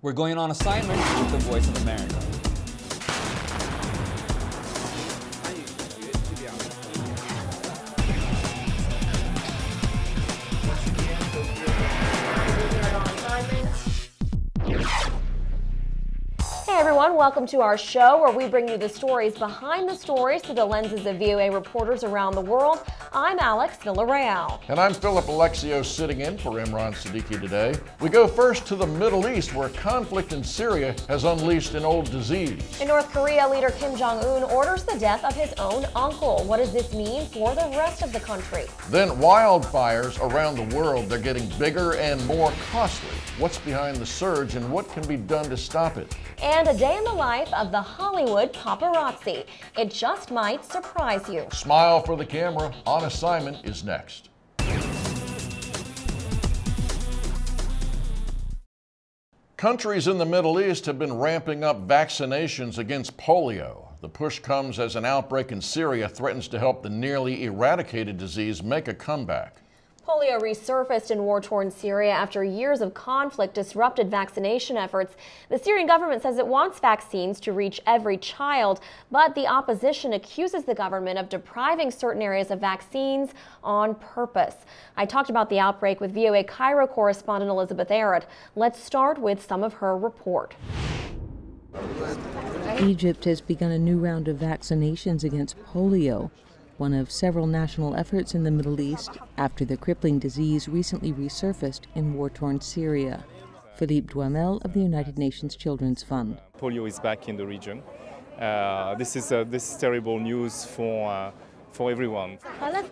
We're going on assignment with the Voice of America. Hey everyone, welcome to our show where we bring you the stories behind the stories through the lenses of VOA reporters around the world. I'm Alex Villarreal. And I'm Philip Alexio, sitting in for Imran Siddiqui today. We go first to the Middle East, where conflict in Syria has unleashed an old disease. In North Korea, leader Kim Jong-un orders the death of his own uncle. What does this mean for the rest of the country? Then wildfires around the world, they're getting bigger and more costly. What's behind the surge and what can be done to stop it? And a day in the life of the Hollywood paparazzi. It just might surprise you. Smile for the camera. On Assignment is next. Countries in the Middle East have been ramping up vaccinations against polio. The push comes as an outbreak in Syria threatens to help the nearly eradicated disease make a comeback. Polio resurfaced in war-torn Syria after years of conflict disrupted vaccination efforts. The Syrian government says it wants vaccines to reach every child, but the opposition accuses the government of depriving certain areas of vaccines on purpose. I talked about the outbreak with VOA Cairo correspondent Elizabeth Arrett. Let's start with some of her report. Egypt has begun a new round of vaccinations against polio, one of several national efforts in the Middle East after the crippling disease recently resurfaced in war-torn Syria. Philippe Duhamel of the United Nations Children's Fund. Polio is back in the region. This is terrible news for everyone.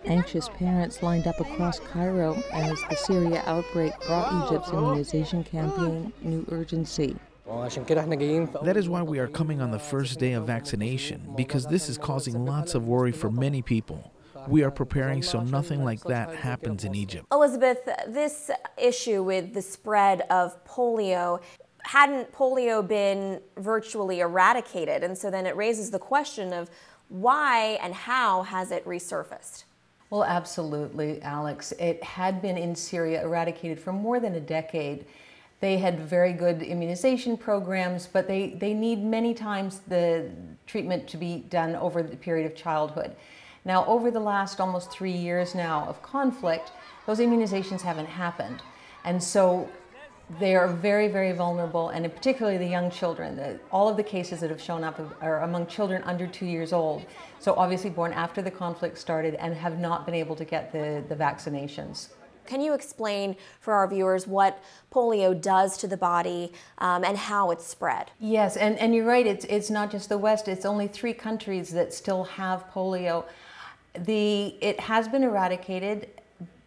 Anxious parents lined up across Cairo as the Syria outbreak brought Egypt's immunization campaign new urgency. That is why we are coming on the first day of vaccination, because this is causing lots of worry for many people. We are preparing so nothing like that happens in Egypt. Elizabeth, this issue with the spread of polio, hadn't polio been virtually eradicated? And so then it raises the question of why and how has it resurfaced? Well, absolutely, Alex. It had been in Syria eradicated for more than a decade. They had very good immunization programs, but they need many times the treatment to be done over the period of childhood. Now, over the last almost 3 years now of conflict, those immunizations haven't happened. And so they are very, very vulnerable, and particularly the young children. All of the cases that have shown up are among children under 2 years old, so obviously born after the conflict started and have not been able to get the vaccinations. Can you explain for our viewers what polio does to the body and how it's spread? Yes, and you're right, it's not just the West, it's only 3 countries that still have polio. It has been eradicated,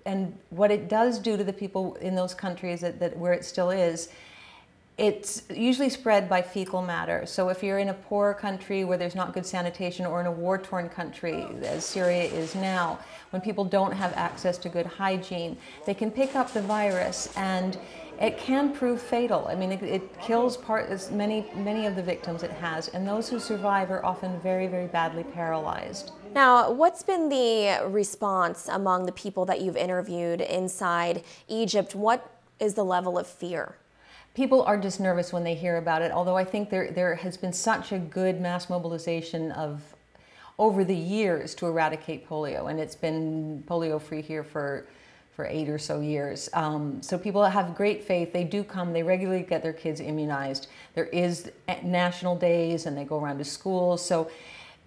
and what it does do to the people in those countries where it still is, it's usually spread by fecal matter. So if you're in a poor country where there's not good sanitation, or in a war-torn country, as Syria is now, when people don't have access to good hygiene, they can pick up the virus, and it can prove fatal. I mean, it kills many of the victims it has, and those who survive are often very, very badly paralyzed. Now, what's been the response among the people that you've interviewed inside Egypt? What is the level of fear? People are just nervous when they hear about it, although I think there has been such a good mass mobilization over the years to eradicate polio, and it's been polio-free here for 8 or so years. So people have great faith. They do come. They regularly get their kids immunized. There is national days, and they go around to schools. So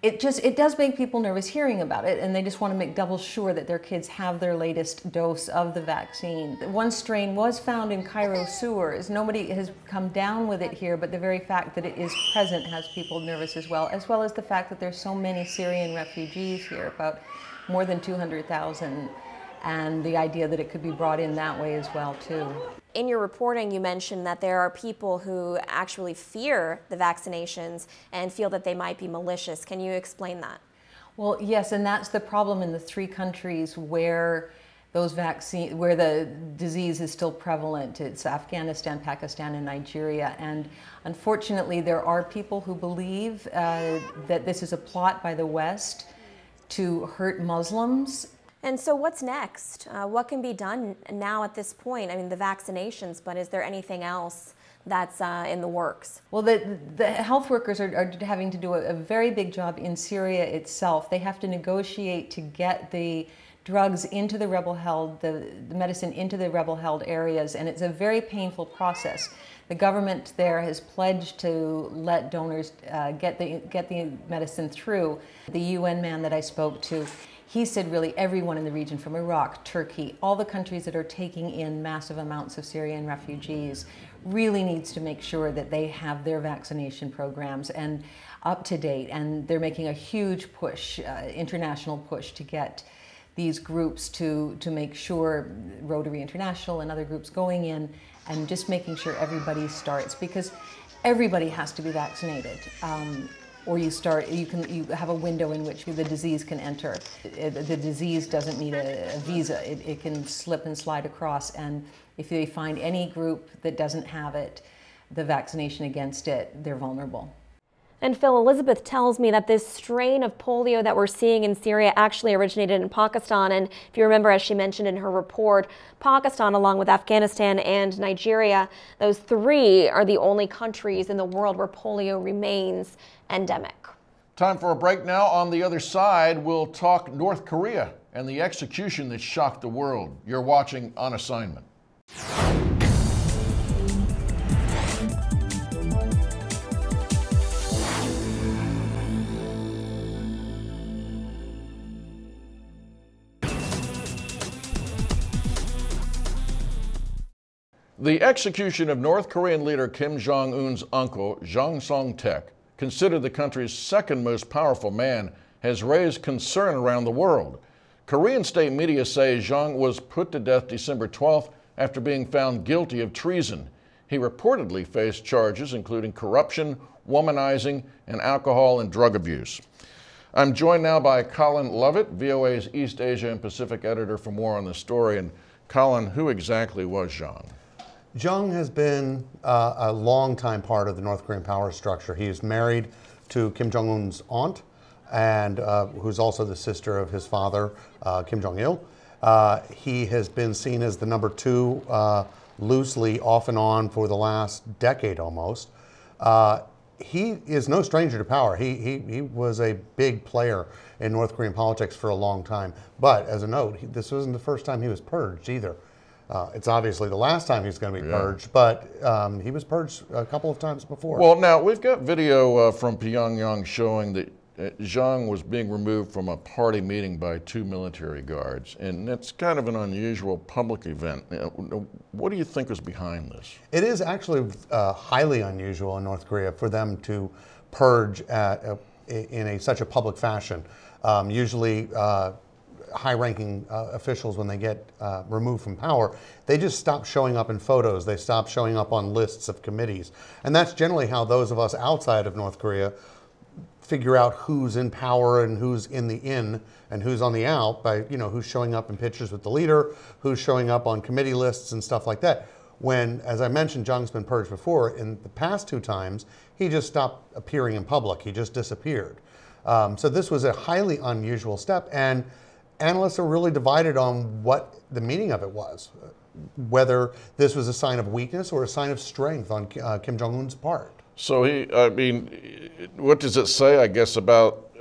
it does make people nervous hearing about it, and they just want to make double sure that their kids have their latest dose of the vaccine. One strain was found in Cairo sewers. Nobody has come down with it here, but the very fact that it is present has people nervous as well as the fact that there's so many Syrian refugees here, about more than 200,000, and the idea that it could be brought in that way as well, too. In your reporting, you mentioned that there are people who actually fear the vaccinations and feel that they might be malicious. Can you explain that? Well, yes, and that's the problem in the 3 countries where where the disease is still prevalent. It's Afghanistan, Pakistan, and Nigeria. And unfortunately, there are people who believe that this is a plot by the West to hurt Muslims. And so what's next? What can be done now at this point? I mean, the vaccinations, but is there anything else that's in the works? Well, the health workers are having to do a very big job in Syria itself. They have to negotiate to get the drugs into the rebel-held, the medicine into the rebel-held areas, and it's a very painful process. The government there has pledged to let donors get the medicine through. The UN man that I spoke to, he said really everyone in the region, from Iraq, Turkey, all the countries that are taking in massive amounts of Syrian refugees, really needs to make sure that they have their vaccination programs and up to date, and they're making a huge push, international push, to get these groups to make sure, Rotary International and other groups going in and just making sure everybody starts, because everybody has to be vaccinated. Or you have a window in which the disease can enter. The disease doesn't need a visa. It can slip and slide across, and if they find any group that doesn't have it, the vaccination against it, they're vulnerable. And Phil, Elizabeth tells me that this strain of polio that we're seeing in Syria actually originated in Pakistan. And if you remember, as she mentioned in her report, Pakistan, along with Afghanistan and Nigeria, those three are the only countries in the world where polio remains endemic. Time for a break now. On the other side, we'll talk North Korea and the execution that shocked the world. You're watching On Assignment. The execution of North Korean leader Kim Jong-un's uncle, Jang Song-taek, considered the country's second most powerful man, has raised concern around the world. Korean state media say Jang was put to death December 12th after being found guilty of treason. He reportedly faced charges including corruption, womanizing, and alcohol and drug abuse. I'm joined now by Colin Lovett, VOA's East Asia and Pacific editor, for more on the story. And Colin, who exactly was Jang? Jang has been a long-time part of the North Korean power structure. He is married to Kim Jong-un's aunt, and who's also the sister of his father, Kim Jong-il. He has been seen as the number two, loosely off and on for the last decade almost. He is no stranger to power. He was a big player in North Korean politics for a long time. But as a note, this wasn't the first time he was purged either. It's obviously the last time he's going to be purged, but he was purged a couple of times before. Well, now, we've got video from Pyongyang showing that Jang was being removed from a party meeting by 2 military guards, and that's kind of an unusual public event. What do you think is behind this? It is actually highly unusual in North Korea for them to purge in such a public fashion. Usually, high-ranking officials, when they get removed from power, they just stop showing up in photos. They stop showing up on lists of committees. And that's generally how those of us outside of North Korea figure out who's in power and who's in the in and who's on the out, by, you know, who's showing up in pictures with the leader, who's showing up on committee lists and stuff like that. When, as I mentioned, Jang's been purged before. In the past 2 times, he just stopped appearing in public. He just disappeared. So this was a highly unusual step, and analysts are really divided on what the meaning of it was, whether this was a sign of weakness or a sign of strength on Kim Jong-un's part. So I mean, what does it say, I guess, about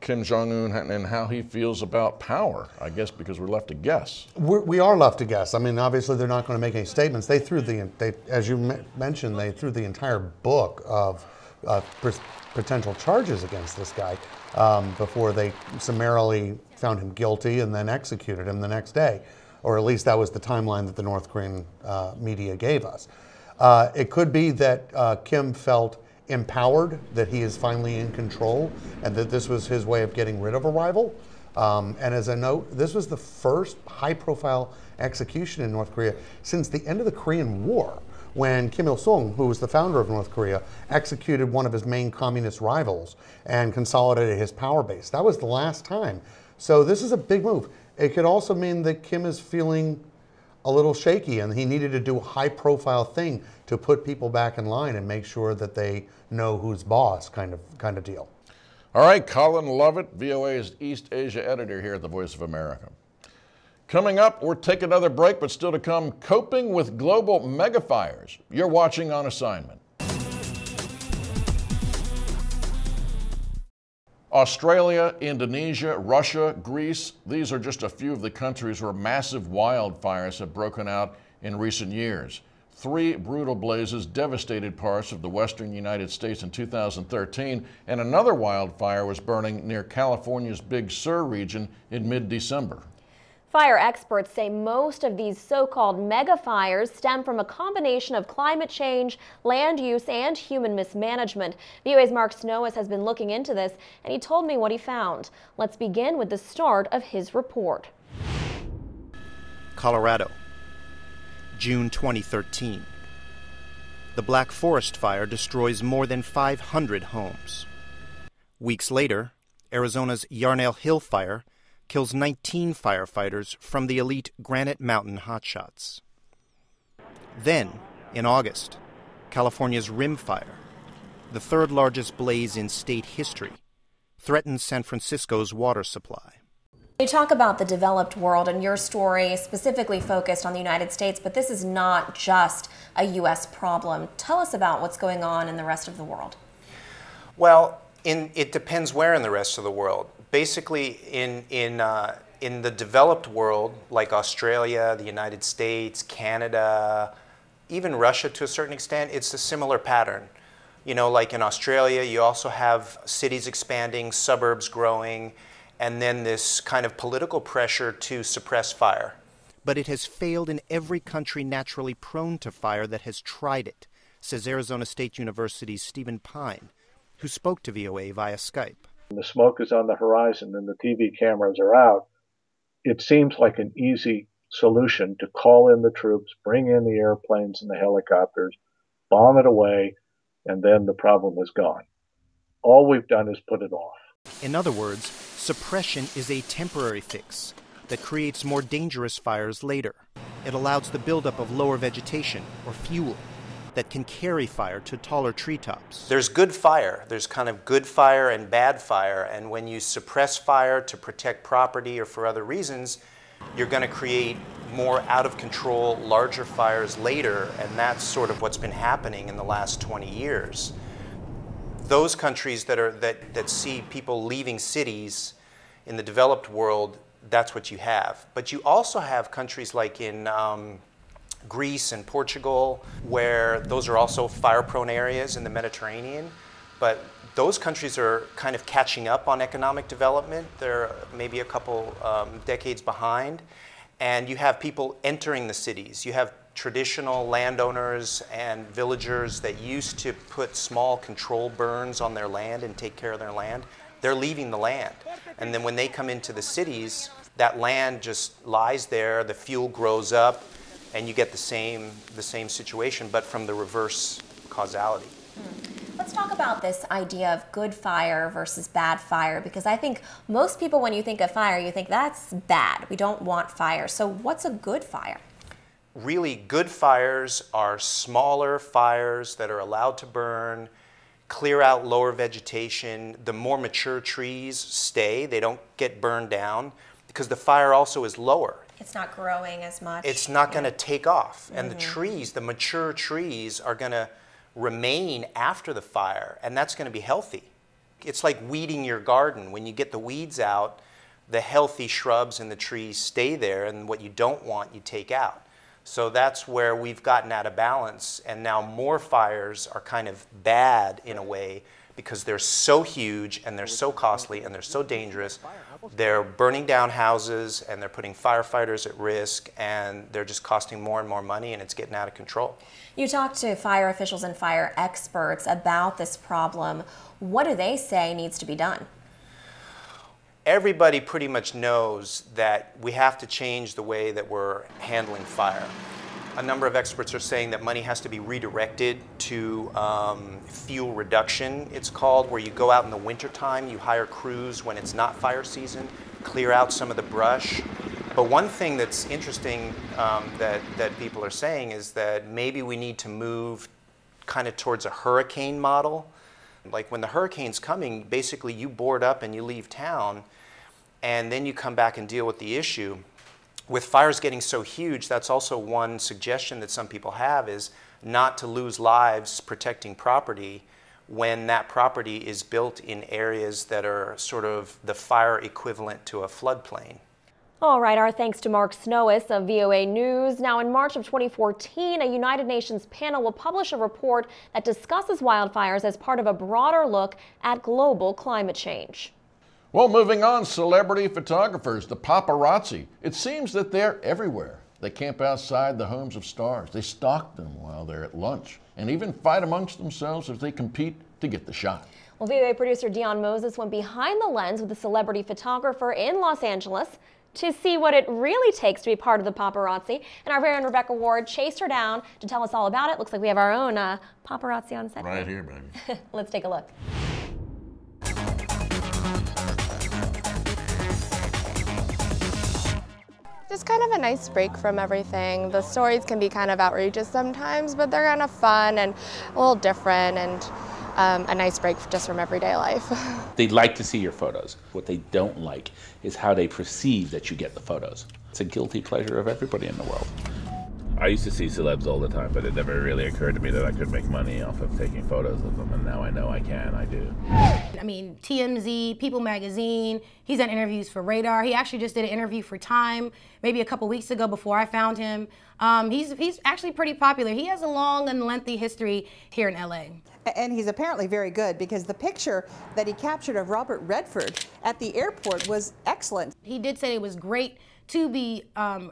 Kim Jong-un and how he feels about power? I guess because we're left to guess. We are left to guess. I mean, obviously they're not going to make any statements. They threw as you mentioned, they threw the entire book of potential charges against this guy before they summarily found him guilty and then executed him the next day. Or at least that was the timeline that the North Korean media gave us. It could be that Kim felt empowered, that he is finally in control, and that this was his way of getting rid of a rival. And as a note, this was the first high-profile execution in North Korea since the end of the Korean War, when Kim Il-sung, who was the founder of North Korea, executed one of his main communist rivals and consolidated his power base. That was the last time. So this is a big move. It could also mean that Kim is feeling a little shaky, and he needed to do a high-profile thing to put people back in line and make sure that they know who's boss, kind of deal. All right, Colin Lovett, VOA's East Asia editor here at the Voice of America. Coming up, we'll take another break, but still to come, coping with global megafires. You're watching On Assignment. Australia, Indonesia, Russia, Greece, these are just a few of the countries where massive wildfires have broken out in recent years. 3 brutal blazes devastated parts of the western United States in 2013, and another wildfire was burning near California's Big Sur region in mid-December. Fire experts say most of these so-called megafires stem from a combination of climate change, land use, and human mismanagement. VOA's Mark Snowis has been looking into this, and he told me what he found. Let's begin with the start of his report. Colorado, June 2013. The Black Forest Fire destroys more than 500 homes. Weeks later, Arizona's Yarnell Hill Fire kills 19 firefighters from the elite Granite Mountain hotshots. Then, in August, California's Rim Fire, the 3rd largest blaze in state history, threatens San Francisco's water supply. You talk about the developed world, and your story specifically focused on the United States, but this is not just a U.S. problem. Tell us about what's going on in the rest of the world. Well, it depends where in the rest of the world. Basically, in the developed world, like Australia, the United States, Canada, even Russia to a certain extent, it's a similar pattern. You know, like in Australia, you also have cities expanding, suburbs growing, and then this kind of political pressure to suppress fire. But it has failed in every country naturally prone to fire that has tried it, says Arizona State University's Stephen Pine, who spoke to VOA via Skype. The smoke is on the horizon and the TV cameras are out. It seems like an easy solution to call in the troops, bring in the airplanes and the helicopters, bomb it away, and then the problem is gone. All we've done is put it off. In other words, suppression is a temporary fix that creates more dangerous fires later. It allows the buildup of lower vegetation or fuel that can carry fire to taller treetops. There's good fire. There's kind of good fire and bad fire, and when you suppress fire to protect property or for other reasons, you're going to create more out-of-control, larger fires later, and that's sort of what's been happening in the last 20 years. Those countries that see people leaving cities in the developed world, that's what you have. But you also have countries like in Greece and Portugal, where those are also fire-prone areas in the Mediterranean. But those countries are kind of catching up on economic development. They're maybe a couple decades behind. And you have people entering the cities. You have traditional landowners and villagers that used to put small control burns on their land and take care of their land. They're leaving the land. And then when they come into the cities, that land just lies there, the fuel grows up, and you get the same situation, but from the reverse causality. Let's talk about this idea of good fire versus bad fire, because I think most people, when you think of fire, you think that's bad. We don't want fire. So what's a good fire? Really, good fires are smaller fires that are allowed to burn, clear out lower vegetation. The more mature trees stay, they don't get burned down, because the fire also is lower. It's not growing as much. It's not going to take off. And the trees, the mature trees, are going to remain after the fire, and that's going to be healthy. It's like weeding your garden. When you get the weeds out, the healthy shrubs and the trees stay there, and what you don't want, you take out. So that's where we've gotten out of balance, and now more fires are kind of bad in a way because they're so huge and they're so costly and they're so dangerous. They're burning down houses and they're putting firefighters at risk, and they're just costing more and more money, and it's getting out of control. You talk to fire officials and fire experts about this problem. What do they say needs to be done? Everybody pretty much knows that we have to change the way that we're handling fire. A number of experts are saying that money has to be redirected to fuel reduction, it's called, where you go out in the wintertime, you hire crews when it's not fire season, clear out some of the brush. But one thing that's interesting that people are saying is that maybe we need to move kind of towards a hurricane model. Like when the hurricane's coming, basically you board up and you leave town, and then you come back and deal with the issue. With fires getting so huge, that's also one suggestion that some people have, is not to lose lives protecting property when that property is built in areas that are sort of the fire equivalent to a floodplain. All right, our thanks to Mark Snowis of VOA News. Now, in March of 2014, a United Nations panel will publish a report that discusses wildfires as part of a broader look at global climate change. Well, moving on, celebrity photographers, the paparazzi. It seems that they're everywhere. They camp outside the homes of stars. They stalk them while they're at lunch and even fight amongst themselves as they compete to get the shot. Well, VOA producer Dion Moses went behind the lens with a celebrity photographer in Los Angeles to see what it really takes to be part of the paparazzi. And our very own Rebecca Ward chased her down to tell us all about it. Looks like we have our own paparazzi on set. Right here, baby. Let's take a look. Just kind of a nice break from everything. The stories can be kind of outrageous sometimes, but they're kind of fun and a little different, and a nice break just from everyday life. They'd like to see your photos. What they don't like is how they perceive that you get the photos. It's a guilty pleasure of everybody in the world. I used to see celebs all the time, but it never really occurred to me that I could make money off of taking photos of them, and now I know I can, I do. I mean, TMZ, People Magazine, he's done interviews for Radar. He actually just did an interview for Time maybe a couple weeks ago before I found him. He's actually pretty popular. He has a long and lengthy history here in LA. And he's apparently very good, because the picture that he captured of Robert Redford at the airport was excellent. He did say it was great to be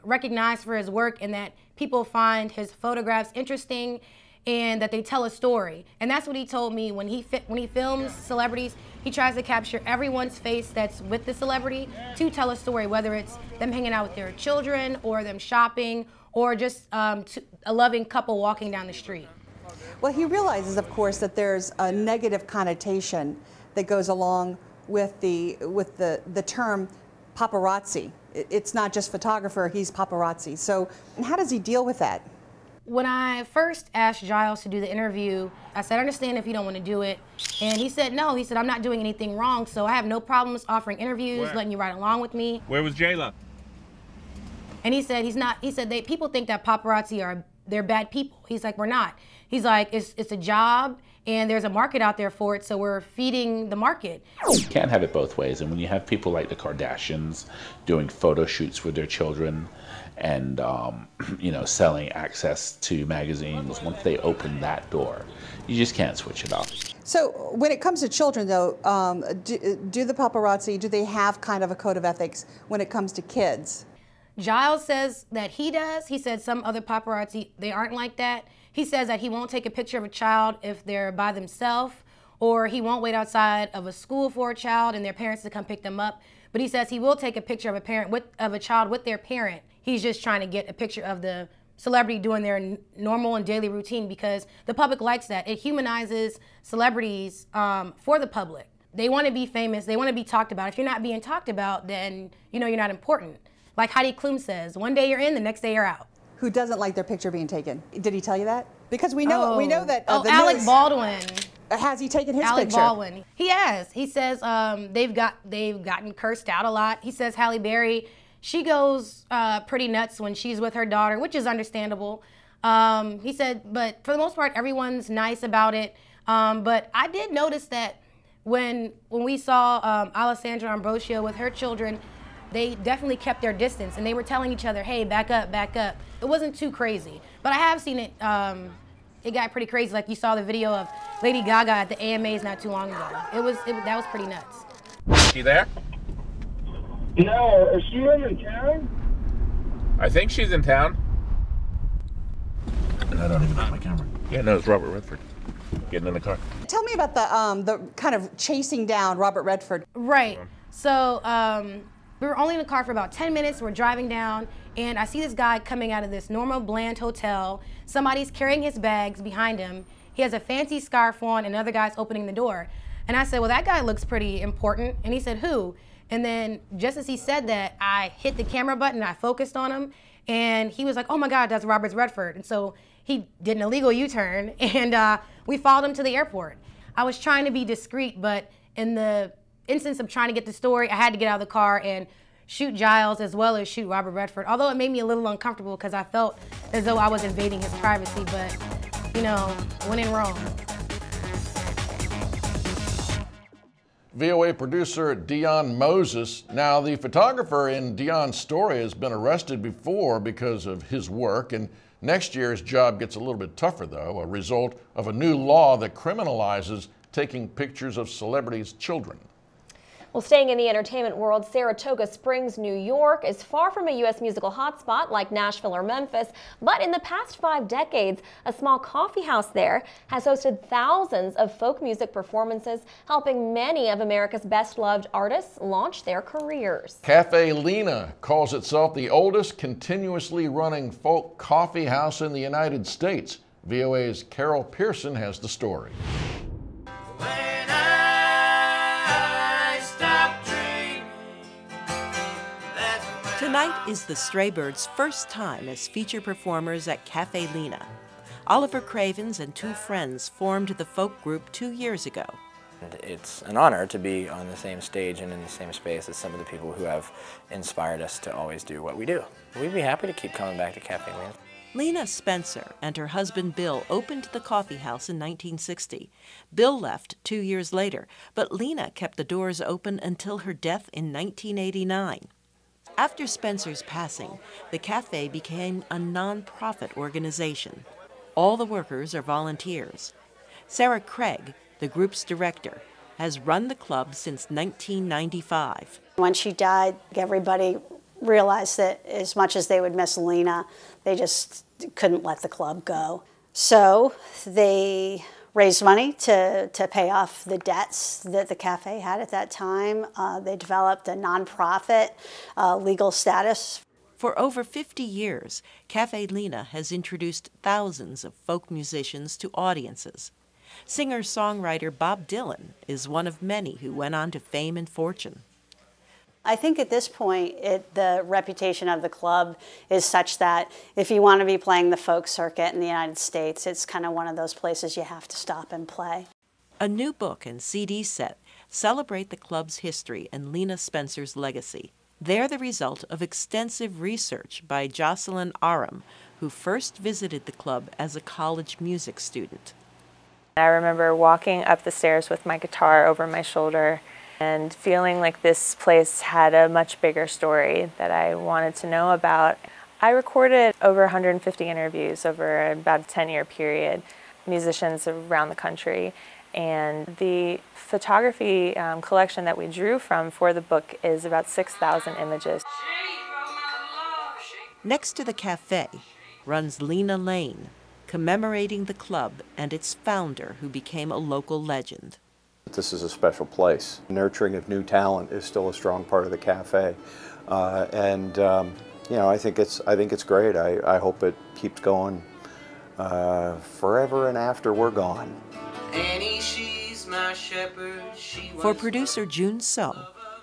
recognized for his work, and that people find his photographs interesting and that they tell a story. And that's what he told me. When he films celebrities, he tries to capture everyone's face that's with the celebrity to tell a story, whether it's them hanging out with their children or them shopping or just a loving couple walking down the street. Well, he realizes, of course, that there's a negative connotation that goes along with the term paparazzi. It's not just photographer, he's paparazzi. So how does he deal with that? When I first asked Giles to do the interview, I said, I understand if you don't want to do it. And he said, no. He said, I'm not doing anything wrong, so I have no problems offering interviews, letting you ride along with me. Where was J-Lo? And he said, people think that paparazzi they're bad people. He's like, we're not. He's like, it's a job, and there's a market out there for it, so we're feeding the market. You can't have it both ways, and when you have people like the Kardashians doing photo shoots with their children and selling access to magazines, once they open that door, you just can't switch it off. So when it comes to children, though, do the paparazzi, do they have kind of a code of ethics when it comes to kids? Giles says that he does. He said some other paparazzi, they aren't like that. He says that he won't take a picture of a child if they're by themselves, or he won't wait outside of a school for a child and their parents to come pick them up. But he says he will take a picture of a child with their parent. He's just trying to get a picture of the celebrity doing their normal and daily routine, because the public likes that. It humanizes celebrities for the public. They want to be famous. They want to be talked about. If you're not being talked about, then you're not important. Like Heidi Klum says, one day you're in, the next day you're out. Who doesn't like their picture being taken? Did he tell you that? Because we know that. Alec Baldwin. Has he taken his picture? Alec Baldwin. He has. He says they've gotten cursed out a lot. He says Halle Berry, she goes pretty nuts when she's with her daughter, which is understandable. He said, but for the most part, everyone's nice about it. But I did notice that when we saw Alessandra Ambrosio with her children, they definitely kept their distance, and they were telling each other, hey, back up, back up. It wasn't too crazy, but I have seen it, it got pretty crazy. Like you saw the video of Lady Gaga at the AMAs not too long ago. That was pretty nuts. Is she there? No, is she in town? I think she's in town. And I don't even have my camera. Yeah, no, it's Robert Redford getting in the car. Tell me about the kind of chasing down Robert Redford. Right. So we were only in the car for about 10 minutes. We're driving down, and I see this guy coming out of this normal bland hotel. Somebody's carrying his bags behind him. He has a fancy scarf on, and another guy's opening the door. And I said, well, that guy looks pretty important. And he said, who? And then just as he said that, I hit the camera button, and I focused on him, and he was like, oh my God, that's Robert Redford. And so he did an illegal U-turn, and we followed him to the airport. I was trying to be discreet, but in the instance of trying to get the story, I had to get out of the car and shoot Giles as well as shoot Robert Redford. Although it made me a little uncomfortable because I felt as though I was invading his privacy, but, you know, when in Rome. VOA producer Dion Moses. Now, the photographer in Dion's story has been arrested before because of his work, and next year his job gets a little bit tougher, though, a result of a new law that criminalizes taking pictures of celebrities' children. Well, staying in the entertainment world, Saratoga Springs, New York is far from a U.S. musical hotspot like Nashville or Memphis, but in the past 5 decades, a small coffee house there has hosted thousands of folk music performances, helping many of America's best-loved artists launch their careers. Cafe Lena calls itself the oldest continuously running folk coffee house in the United States. VOA's Carol Pearson has the story. Tonight is the Straybirds' first time as feature performers at Cafe Lena. Oliver Cravens and 2 friends formed the folk group 2 years ago. It's an honor to be on the same stage and in the same space as some of the people who have inspired us to always do what we do. We'd be happy to keep coming back to Cafe Lena. Lena Spencer and her husband Bill opened the coffee house in 1960. Bill left 2 years later, but Lena kept the doors open until her death in 1989. After Spencer's passing, the cafe became a non-profit organization. All the workers are volunteers. Sarah Craig, the group's director, has run the club since 1995. When she died, everybody realized that as much as they would miss Lena, they just couldn't let the club go. So they raised money to pay off the debts that the cafe had at that time. They developed a nonprofit legal status. For over 50 years, Cafe Lena has introduced thousands of folk musicians to audiences. Singer-songwriter Bob Dylan is one of many who went on to fame and fortune. I think at this point, the reputation of the club is such that if you want to be playing the folk circuit in the United States, it's kind of one of those places you have to stop and play. A new book and CD set celebrate the club's history and Lena Spencer's legacy. They're the result of extensive research by Jocelyn Aram, who first visited the club as a college music student. I remember walking up the stairs with my guitar over my shoulder and feeling like this place had a much bigger story that I wanted to know about. I recorded over 150 interviews over about a 10-year period, musicians around the country, and the photography collection that we drew from for the book is about 6,000 images. Next to the cafe runs Lena Lane, commemorating the club and its founder, who became a local legend. This is a special place. Nurturing of new talent is still a strong part of the cafe, you know, I think it's great. I hope it keeps going forever and after we're gone. Annie, she's my shepherd. For producer June So,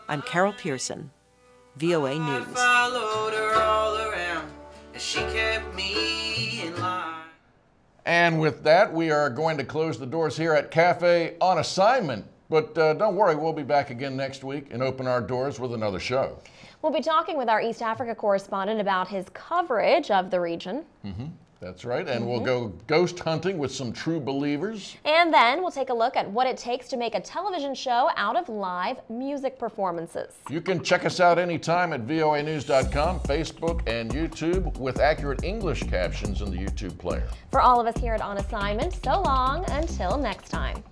I'm Carol Pearson, VOA News. I followed her all around, and she kept me in line. And with that, we are going to close the doors here at Cafe on assignment. But don't worry, we'll be back again next week and open our doors with another show. We'll be talking with our East Africa correspondent about his coverage of the region. That's right, and we'll go ghost hunting with some true believers. And then we'll take a look at what it takes to make a television show out of live music performances. You can check us out anytime at voanews.com, Facebook, and YouTube with accurate English captions in the YouTube player. For all of us here at On Assignment, so long until next time.